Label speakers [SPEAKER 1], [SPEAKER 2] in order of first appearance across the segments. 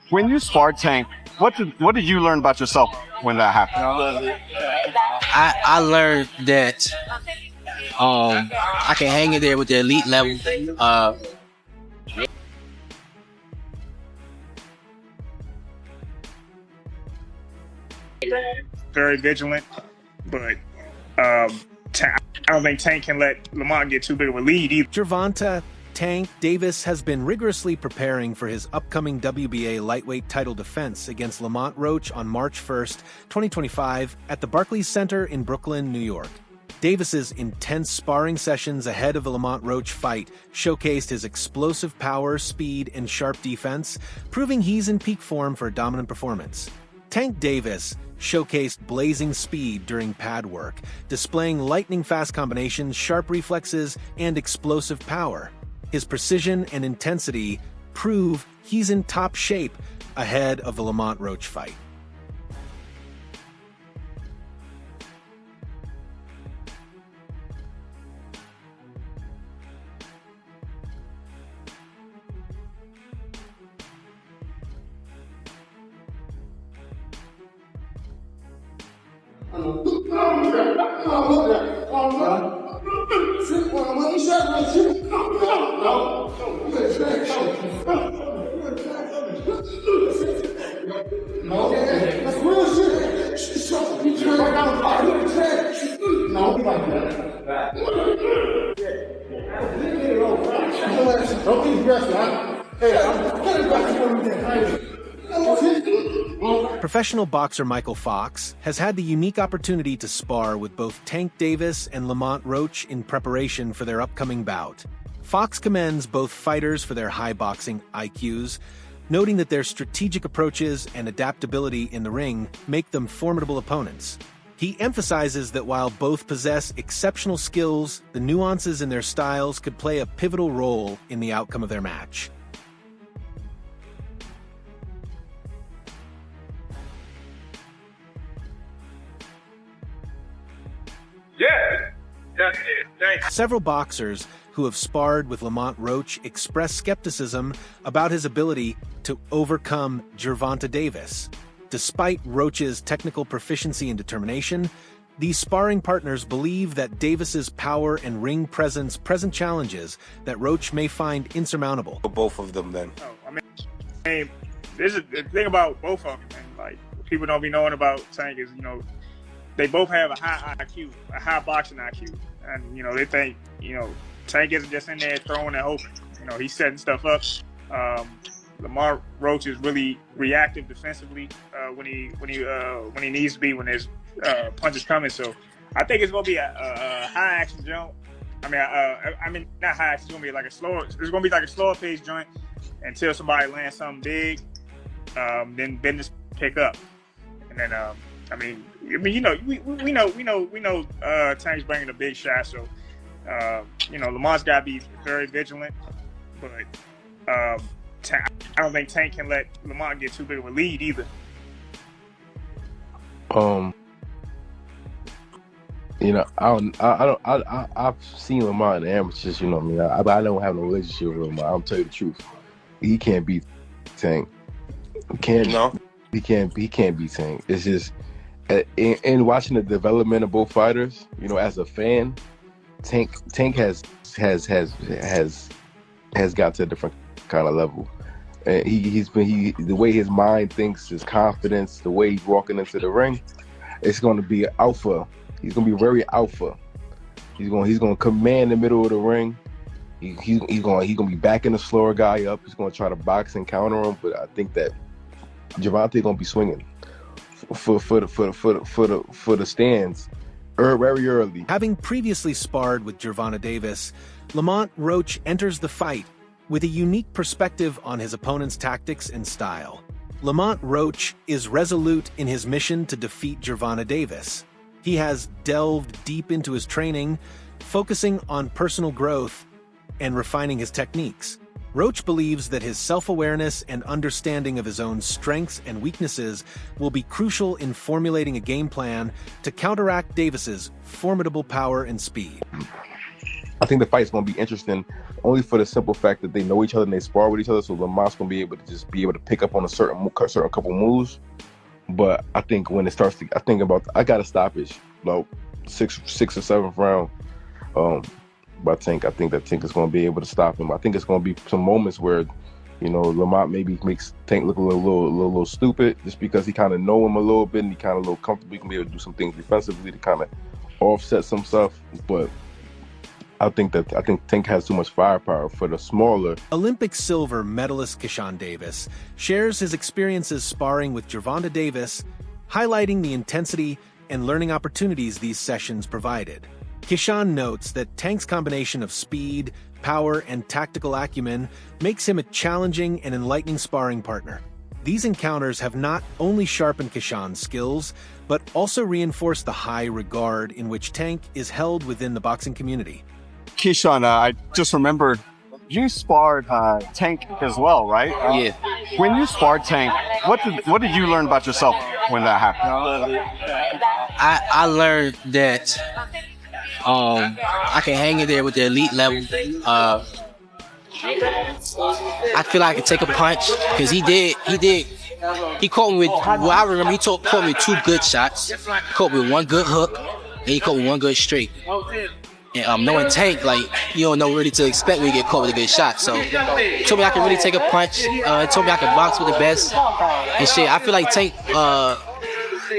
[SPEAKER 1] When you spar Tank, what did you learn about yourself when that happened?
[SPEAKER 2] I learned that I can hang in there with the elite level.
[SPEAKER 3] Very vigilant, but I don't think Tank can let Lamont get too big of a lead either.
[SPEAKER 4] Gervonta Tank Davis has been rigorously preparing for his upcoming WBA lightweight title defense against Lamont Roach on March 1st, 2025, at the Barclays Center in Brooklyn, New York. Davis's intense sparring sessions ahead of the Lamont Roach fight showcased his explosive power, speed, and sharp defense, proving he's in peak form for a dominant performance. Tank Davis showcased blazing speed during pad work, displaying lightning-fast combinations, sharp reflexes, and explosive power. His precision and intensity prove he's in top shape ahead of the Lamont Roach fight. Professional boxer Michael Fox has had the unique opportunity to spar with both Tank Davis and Lamont Roach in preparation for their upcoming bout. Fox commends both fighters for their high boxing IQs, noting that their strategic approaches and adaptability in the ring make them formidable opponents. He emphasizes that while both possess exceptional skills, the nuances in their styles could play a pivotal role in the outcome of their match.
[SPEAKER 3] Yeah, that's it. Thanks.
[SPEAKER 4] Several boxers who have sparred with Lamont Roach express skepticism about his ability to overcome Gervonta Davis. Despite Roach's technical proficiency and determination, these sparring partners believe that Davis's power and ring presence present challenges that Roach may find insurmountable.
[SPEAKER 5] Both of them, then.
[SPEAKER 3] I mean, this is the thing about both of them, man. Like, what people don't be knowing about Tank is, they both have a high IQ, a high boxing IQ. And, they think, Tank isn't just in there throwing and hoping. He's setting stuff up. Lamont Roach is really reactive defensively when he needs to be, when there's punches coming. So I think it's going to be a high action joint. I mean, not high action. It's going to be like it's going to be like a slower pace joint until somebody lands something big. Then business pick up. And then, we know Tank's bringing a big shot, so Lamont's got to be very vigilant, but I don't think Tank can let Lamont get too big of a lead either.
[SPEAKER 5] I've seen Lamont in the amateurs. I don't have no relationship with him. I'll tell you the truth. He can't beat Tank. He can't beat Tank. It's just. In watching the development of both fighters, as a fan, Tank has got to a different kind of level. And the way his mind thinks, his confidence, the way he's walking into the ring, it's going to be alpha. He's going to be very alpha. He's going to command the middle of the ring. He's going to be backing the slower guy up. He's going to try to box and counter him. But I think that Gervonta going to be swinging for the stands very early.
[SPEAKER 4] Having previously sparred with Gervonta Davis, Lamont Roach enters the fight with a unique perspective on his opponent's tactics and style. Lamont Roach is resolute in his mission to defeat Gervonta Davis. He has delved deep into his training, focusing on personal growth and refining his techniques. Roach believes that his self-awareness and understanding of his own strengths and weaknesses will be crucial in formulating a game plan to counteract Davis's formidable power and speed.
[SPEAKER 5] I think the fight's going to be interesting only for the simple fact that they know each other and they spar with each other. So Lamont's going to be able to just be able to pick up on a certain couple moves. But I think when it starts to, I got a stoppage, about sixth or seventh round. But I think that Tank is going to be able to stop him. I think it's going to be some moments where, you know, Lamont maybe makes Tank look a little stupid just because he kind of know him a little bit and he kind of a little comfortable. He can be able to do some things defensively to kind of offset some stuff. But I think Tank has too much firepower for the smaller.
[SPEAKER 4] Olympic silver medalist Gervonta Davis shares his experiences sparring with Gervonta Davis, highlighting the intensity and learning opportunities these sessions provided. Gervonta notes that Tank's combination of speed, power, and tactical acumen makes him a challenging and enlightening sparring partner. These encounters have not only sharpened Gervonta's skills, but also reinforced the high regard in which Tank is held within the boxing community.
[SPEAKER 1] Keyshawn, I just remembered you sparred Tank as well, right?
[SPEAKER 2] Yeah.
[SPEAKER 1] When you sparred Tank, what did you learn about yourself when that happened?
[SPEAKER 2] I learned that I can hang in there with the elite level. I feel like I can take a punch because he caught me with, well, I remember he caught me with 2 good shots. He caught me with 1 good hook, and he caught me with 1 good straight. And knowing Tank, like, you don't know really to expect when you get caught with a good shot. So he told me I can really take a punch. He told me I can box with the best and shit. I feel like Tank,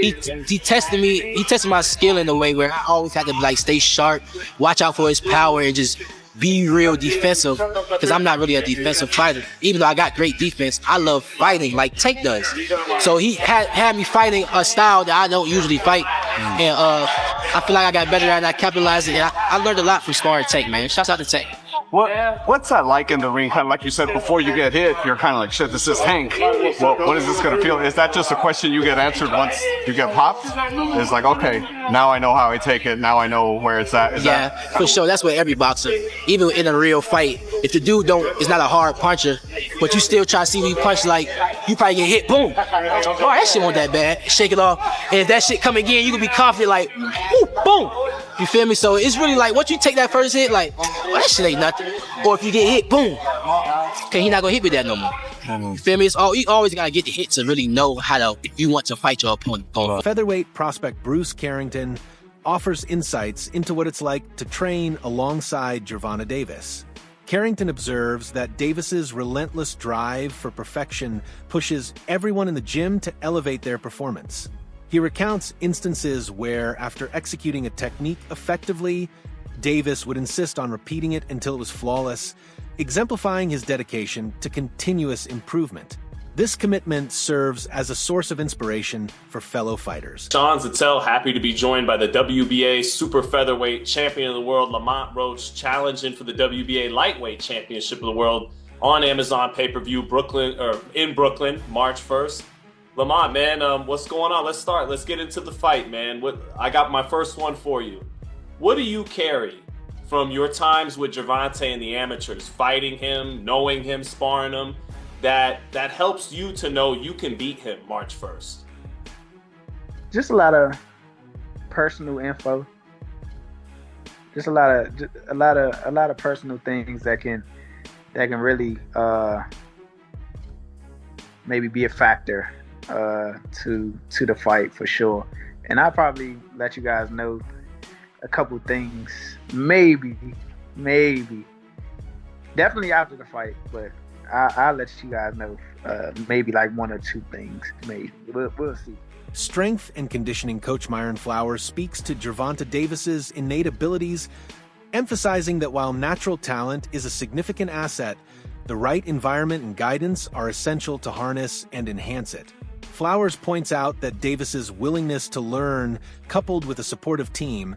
[SPEAKER 2] he tested me. He tested my skill in a way where I always had to like stay sharp, watch out for his power, and just be real defensive. Because I'm not really a defensive fighter. Even though I got great defense, I love fighting like Tank does. So he had me fighting a style that I don't usually fight, and I feel like I got better at it and I capitalized it. And I learned a lot from sparring Tank, man. Shouts out to Tank.
[SPEAKER 1] What's that like in the ring? Kind of like you said, before you get hit, you're kind of like, shit, this is Tank. Well, what is this going to feel? Is that just a question you get answered once you get popped? It's like, okay, now I know how I take it. Now I know where it's at.
[SPEAKER 2] For sure. That's what every boxer, even in a real fight, if the dude is not a hard puncher, but you still try to see when you punch, like, you probably get hit, boom. Oh, that shit wasn't that bad. Shake it off. And if that shit come again, you can be confident, like, whoo, boom. You feel me? So it's really like, once you take that first hit, like, well, that shit ain't nothing. Or if you get hit, boom. Okay, he not gonna hit with that no more. You feel me? You always gotta get the hit to really know how to, if you want to fight your opponent.
[SPEAKER 4] Featherweight prospect Bruce Carrington offers insights into what it's like to train alongside Gervonta Davis. Carrington observes that Davis's relentless drive for perfection pushes everyone in the gym to elevate their performance. He recounts instances where, after executing a technique effectively, Davis would insist on repeating it until it was flawless, exemplifying his dedication to continuous improvement. This commitment serves as a source of inspiration for fellow fighters.
[SPEAKER 6] Sean Zattel, happy to be joined by the WBA super featherweight champion of the world, Lamont Roach, challenging for the WBA lightweight championship of the world on Amazon pay-per-view in Brooklyn, March 1st. Lamont, man, what's going on? Let's start. Let's get into the fight, man. I got my first one for you. What do you carry from your times with Gervonta and the amateurs, fighting him, knowing him, sparring him, that helps you to know you can beat him March 1st?
[SPEAKER 7] Just a lot of personal info. Just a lot of personal things that can really maybe be a factor to the fight for sure. And I'll probably let you guys know a couple things, maybe, definitely after the fight, but I'll let you guys know maybe like 1 or 2 things, maybe. We'll see.
[SPEAKER 4] Strength and conditioning coach Myron Flowers speaks to Gervonta Davis's innate abilities, emphasizing that while natural talent is a significant asset, the right environment and guidance are essential to harness and enhance it. Flowers points out that Davis's willingness to learn, coupled with a supportive team,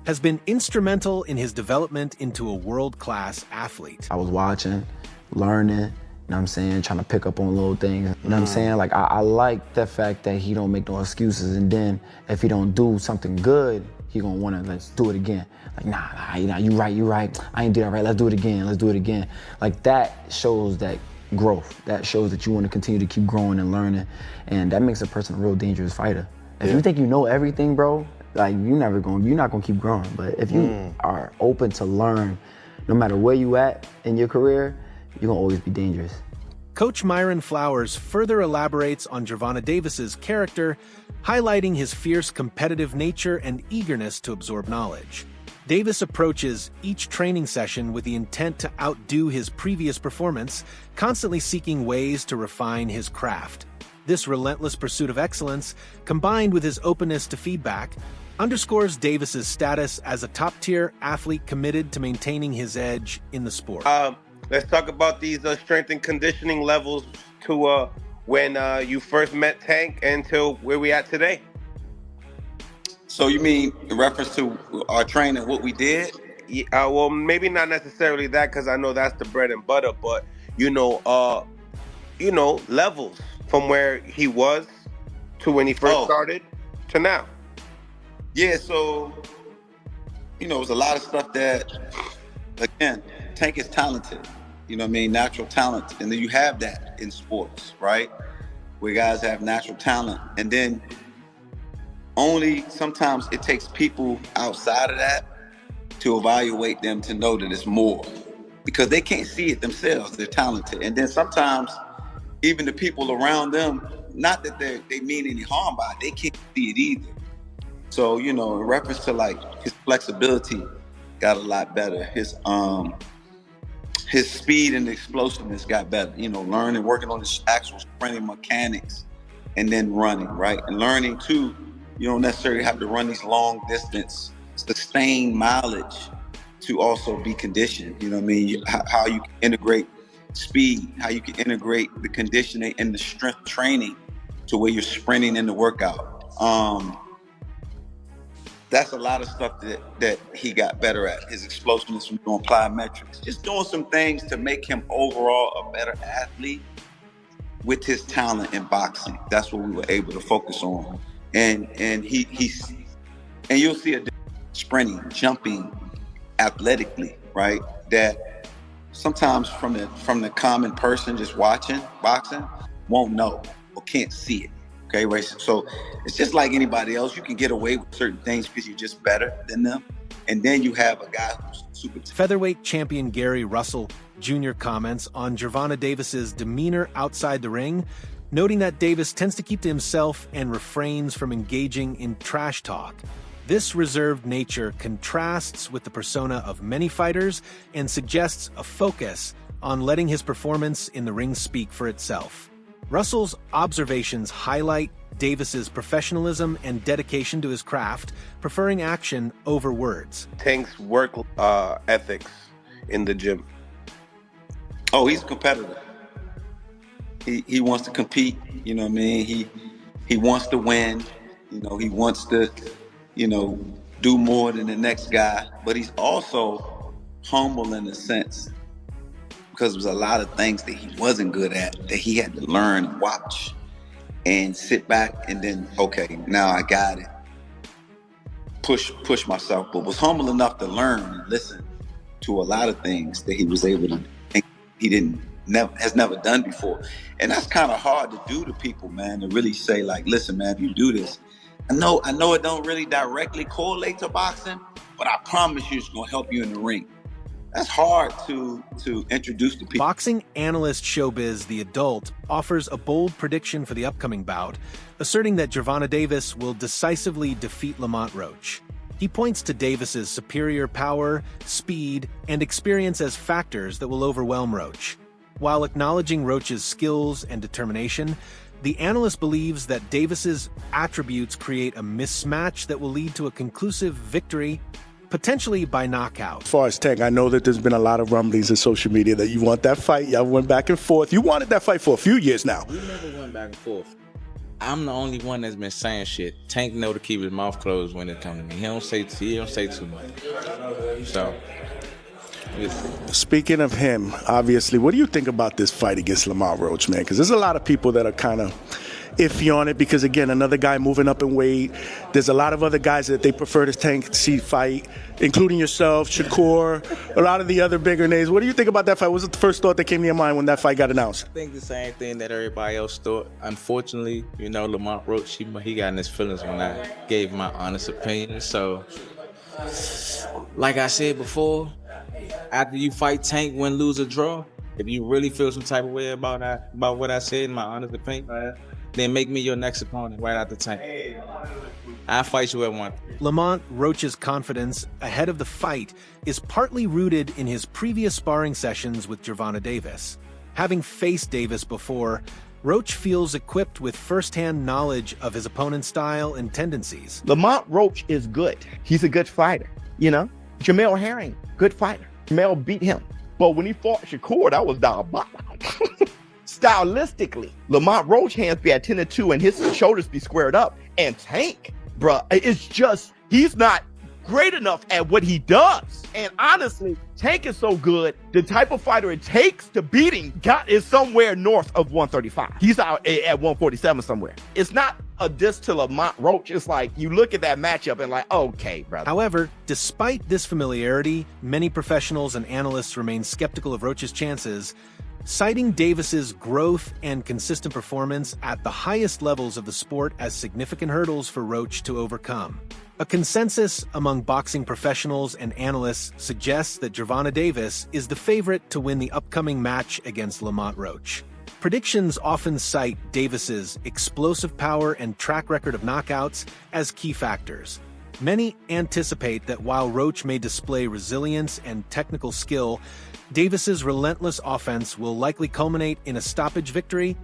[SPEAKER 4] has been instrumental in his development into a world-class athlete.
[SPEAKER 8] I was watching, learning, you know what I'm saying, trying to pick up on little things. You know what I'm saying? Like, I like the fact that he don't make no excuses, and then if he don't do something good, he gonna wanna, let's do it again. Like, nah, you right. I ain't do that right, let's do it again. Like, that shows that growth. That shows that you wanna continue to keep growing and learning, and that makes a person a real dangerous fighter. If you think you know everything, bro, like you're not gonna keep growing. But if you are open to learn, no matter where you at in your career, you're gonna always be dangerous.
[SPEAKER 4] Coach Myron Flowers further elaborates on Gervonta Davis's character, highlighting his fierce competitive nature and eagerness to absorb knowledge. Davis approaches each training session with the intent to outdo his previous performance, constantly seeking ways to refine his craft. This relentless pursuit of excellence, combined with his openness to feedback, underscores Davis's status as a top-tier athlete committed to maintaining his edge in the sport.
[SPEAKER 9] Let's talk about these strength and conditioning levels to when you first met Tank and to where we at today.
[SPEAKER 10] So you mean in reference to our training, what we did?
[SPEAKER 9] Yeah, well, maybe not necessarily that, because I know that's the bread and butter, but levels from where he was to when he first started to now.
[SPEAKER 10] Yeah, so it was a lot of stuff that, again, Tank is talented. You know what I mean? Natural talent. And then you have that in sports, right? Where guys have natural talent. And then only sometimes it takes people outside of that to evaluate them to know that it's more. Because they can't see it themselves. They're talented. And then sometimes even the people around them, not that they mean any harm by it, they can't see it either. So, in reference to like his flexibility got a lot better. His speed and explosiveness got better. Learning, working on his actual sprinting mechanics and then running, right? And learning too, you don't necessarily have to run these long distance, sustained mileage to also be conditioned. You know what I mean? How you can integrate speed, how you can integrate the conditioning and the strength training to where you're sprinting in the workout. That's a lot of stuff that he got better at. His explosiveness from doing plyometrics, just doing some things to make him overall a better athlete with his talent in boxing. That's what we were able to focus on. And you'll see a sprinting, jumping, athletically, right? That sometimes from the common person just watching boxing won't know or can't see it. Okay, right. So it's just like anybody else. You can get away with certain things because you're just better than them. And then you have a guy who's super.
[SPEAKER 4] Featherweight champion Gary Russell Jr. comments on Gervonta Davis's demeanor outside the ring, noting that Davis tends to keep to himself and refrains from engaging in trash talk. This reserved nature contrasts with the persona of many fighters and suggests a focus on letting his performance in the ring speak for itself. Russell's observations highlight Davis's professionalism and dedication to his craft, preferring action over words.
[SPEAKER 9] Tank's work ethics in the gym.
[SPEAKER 10] Oh, he's a competitor. He wants to compete. You know what I mean? He wants to win. He wants to, do more than the next guy. But he's also humble in a sense, because there was a lot of things that he wasn't good at that he had to learn and watch and sit back and then, okay, now I got it. Push myself, but was humble enough to learn and listen to a lot of things that he was able to think he has never done before. And that's kind of hard to do to people, man, to really say like, listen, man, if you do this, I know it don't really directly correlate to boxing, but I promise you it's gonna help you in the ring. That's hard to introduce to people.
[SPEAKER 4] Boxing analyst Showbiz The Adult offers a bold prediction for the upcoming bout, asserting that Gervonta Davis will decisively defeat Lamont Roach. He points to Davis's superior power, speed, and experience as factors that will overwhelm Roach. While acknowledging Roach's skills and determination, the analyst believes that Davis's attributes create a mismatch that will lead to a conclusive victory, potentially by knockout.
[SPEAKER 11] As far as Tank, I know that there's been a lot of rumblings in social media that you want that fight. Y'all went back and forth. You wanted that fight for a few years now.
[SPEAKER 12] We never went back and forth. I'm the only one that's been saying shit. Tank know to keep his mouth closed when it comes to me. He don't say too much. So.
[SPEAKER 11] Speaking of him, obviously, what do you think about this fight against Lamont Roach, man? Because there's a lot of people that are kind of iffy on it because, again, another guy moving up in weight. There's a lot of other guys that they prefer to Tank see fight, including yourself, Shakur, a lot of the other bigger names. What do you think about that fight? What was the first thought that came to your mind when that fight got announced?
[SPEAKER 12] I think the same thing that everybody else thought. Unfortunately, Lamont Roach, he got in his feelings when I gave my honest opinion. So, like I said before, after you fight Tank, win, lose, or draw, if you really feel some type of way about what I said in my honest opinion, then make me your next opponent right after Tank. I'll fight you at one.
[SPEAKER 4] Lamont Roach's confidence ahead of the fight is partly rooted in his previous sparring sessions with Gervonta Davis. Having faced Davis before, Roach feels equipped with first-hand knowledge of his opponent's style and tendencies.
[SPEAKER 13] Lamont Roach is good. He's a good fighter, Jamel Herring, good fighter. Jamel beat him. But when he fought Shakur, that was diabolical. Stylistically, Lamont Roach hands be at 10-2 and his shoulders be squared up. And Tank, bruh, it's just, he's not great enough at what he does. And honestly, Tank is so good, the type of fighter it takes to beat him is somewhere north of 135. He's out at 147 somewhere. It's not a diss to Lamont Roach. It's like, you look at that matchup and like, okay, brother.
[SPEAKER 4] However, despite this familiarity, many professionals and analysts remain skeptical of Roach's chances, citing Davis's growth and consistent performance at the highest levels of the sport as significant hurdles for Roach to overcome. A consensus among boxing professionals and analysts suggests that Gervonta Davis is the favorite to win the upcoming match against Lamont Roach. Predictions often cite Davis's explosive power and track record of knockouts as key factors. Many anticipate that while Roach may display resilience and technical skill, Davis's relentless offense will likely culminate in a stoppage victory,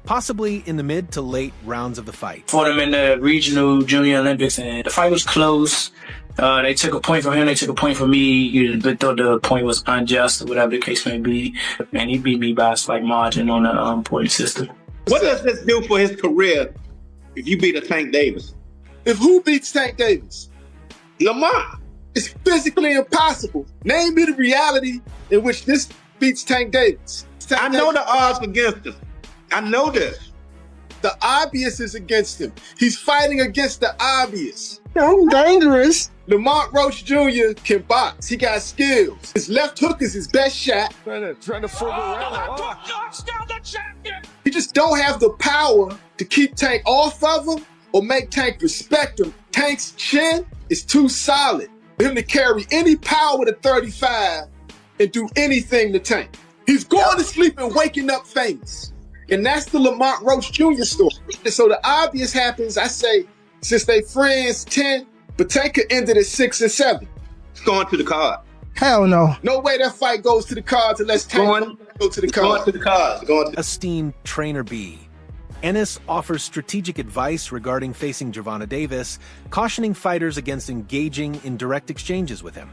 [SPEAKER 4] possibly in the mid to late rounds of the fight.
[SPEAKER 14] Fought him in the regional junior Olympics, and the fight was close. They took a point from him, they took a point from me. They thought the point was unjust, or whatever the case may be. And he beat me by a slight margin on the point system.
[SPEAKER 15] What does this do for his career if you beat a Tank Davis?
[SPEAKER 16] If who beats Tank Davis? Lamont. It's physically impossible. Name me the reality in which this beats Tank Davis.
[SPEAKER 15] I know the odds against him. I know this.
[SPEAKER 16] The obvious is against him. He's fighting against the obvious.
[SPEAKER 15] I'm dangerous.
[SPEAKER 16] Lamont Roach Jr. can box. He got skills. His left hook is his best shot.
[SPEAKER 15] Trying to fool around.
[SPEAKER 16] He just don't have the power to keep Tank off of him or make Tank respect him. Tank's chin is too solid for him to carry any power to 35 and do anything to Tank. He's going to sleep and waking up famous. And that's the Lamont Roach Jr. story. And so the obvious happens, I say, since they friends 10, but Tank could end it at 6 and 7.
[SPEAKER 15] It's going to the card.
[SPEAKER 13] Hell no.
[SPEAKER 16] No way that fight goes to the cards unless Tank go to the cards.
[SPEAKER 15] Going to the cards.
[SPEAKER 4] Esteemed Trainer B. Ennis offers strategic advice regarding facing Gervonta Davis, cautioning fighters against engaging in direct exchanges with him.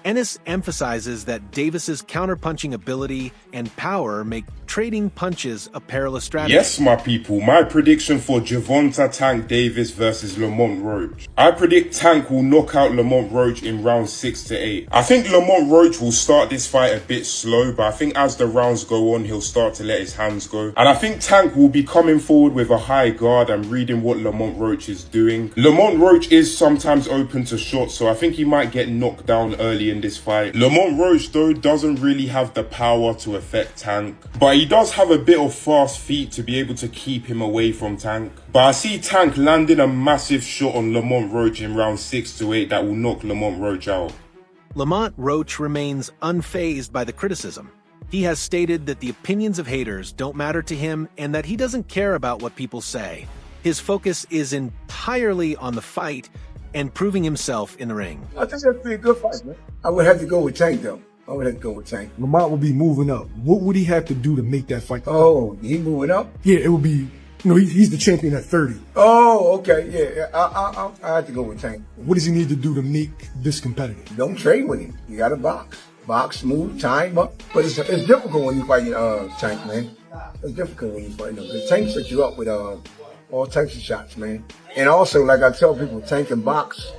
[SPEAKER 4] Ennis emphasizes that Davis's counterpunching ability and power make trading punches a perilous strategy.
[SPEAKER 17] Yes, my people, my prediction for Gervonta Tank Davis versus Lamont Roach. I predict Tank will knock out Lamont Roach in rounds 6 to 8. I think Lamont Roach will start this fight a bit slow, but I think as the rounds go on, he'll start to let his hands go. And I think Tank will be coming forward with a high guard and reading what Lamont Roach is doing. Lamont Roach is sometimes open to shots, so I think he might get knocked down early in this fight. Lamont Roach, though, doesn't really have the power to affect Tank, but he does have a bit of fast feet to be able to keep him away from Tank. But I see Tank landing a massive shot on Lamont Roach in round 6 to 8 that will knock Lamont Roach out.
[SPEAKER 4] Lamont Roach remains unfazed by the criticism. He has stated that the opinions of haters don't matter to him and that he doesn't care about what people say. His focus is entirely on the fight and proving himself in the ring.
[SPEAKER 18] I think that'd be a good fight, man. I would have to go with Tank, though. I would have to go with Tank.
[SPEAKER 19] Lamont will be moving up. What would he have to do to make that fight?
[SPEAKER 18] Oh, he moving up?
[SPEAKER 19] Yeah, it would be, he's the champion at 30.
[SPEAKER 18] Oh, okay, yeah. I have to go with Tank.
[SPEAKER 19] What does he need to do to make this competitive?
[SPEAKER 18] Don't trade with him. You got to box. Box, smooth, time up. But it's difficult when you fight Tank, man. It's difficult when you fight him. Because Tank sets you up with all types of shots, man. And also, like I tell people, Tank can box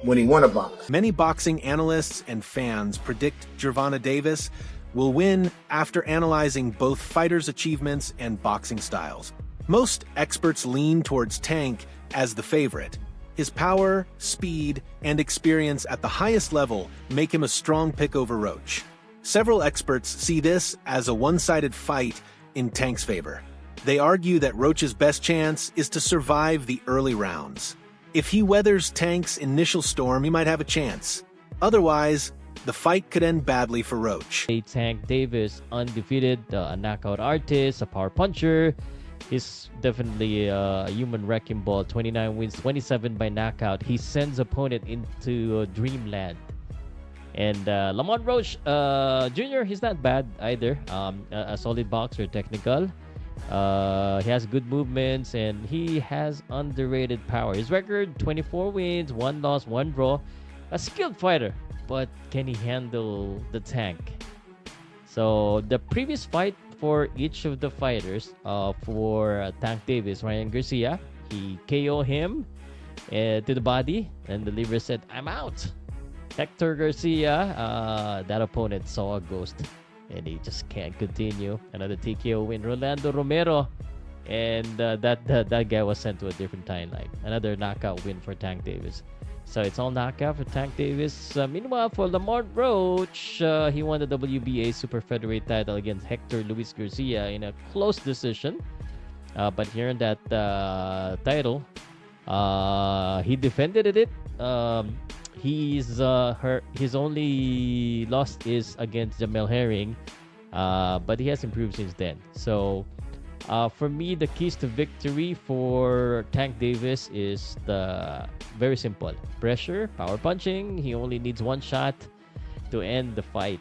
[SPEAKER 18] when he want to box.
[SPEAKER 4] Many boxing analysts and fans predict Gervonta Davis will win after analyzing both fighters' achievements and boxing styles. Most experts lean towards Tank as the favorite. His power, speed, and experience at the highest level make him a strong pick over Roach. Several experts see this as a one-sided fight in Tank's favor. They argue that Roach's best chance is to survive the early rounds. If he weathers Tank's initial storm, he might have a chance. Otherwise, the fight could end badly for Roach.
[SPEAKER 20] Tank Davis, undefeated, a knockout artist, a power puncher. He's definitely a human wrecking ball. 29 wins, 27 by knockout. He sends opponent into dreamland. And Lamont Roach Jr., he's not bad either. A solid boxer, technical. He has good movements and he has underrated power. His record, 24 wins, 1 loss, 1 draw. A skilled fighter, but can he handle the Tank? So the previous fight for each of the fighters, for Tank Davis, Ryan Garcia, he KO him to the body, and the liver said, "I'm out." Hector Garcia, that opponent saw a ghost, and he just can't continue. Another TKO win. Rolando Romero, and that guy was sent to a different timeline. Another knockout win for Tank Davis. So it's all knockout for Tank Davis. Meanwhile, for Lamont Roach, he won the WBA Super Featherweight title against Hector Luis Garcia in a close decision. But here in that title, he defended it. His only loss is against Jamel Herring, but he has improved since then. So for me, the keys to victory for Tank Davis is very simple: pressure, power punching. He only needs one shot to end the fight.